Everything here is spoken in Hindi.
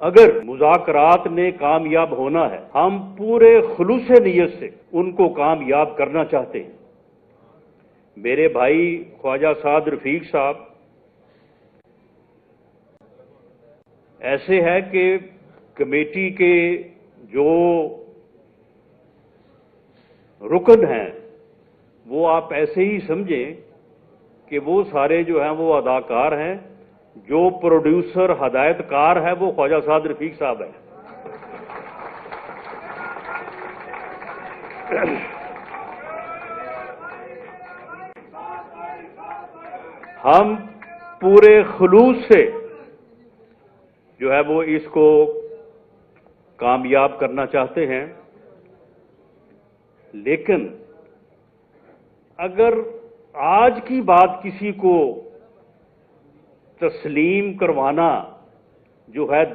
अगर मुज़ाकरात में कामयाब होना है, हम पूरे खुलूस नियत से उनको कामयाब करना चाहते हैं। मेरे भाई ख्वाजा साद रफीक साहब ऐसे है कि कमेटी के जो रुकन हैं वो आप ऐसे ही समझें कि वो सारे जो हैं वो अदाकार हैं, जो प्रोड्यूसर हदायतकार है वो ख्वाजा साद रफीक साहब है। हम पूरे खुलूस से जो है वो इसको कामयाब करना चाहते हैं, लेकिन अगर आज की बात किसी को तस्लीम करवाना जो है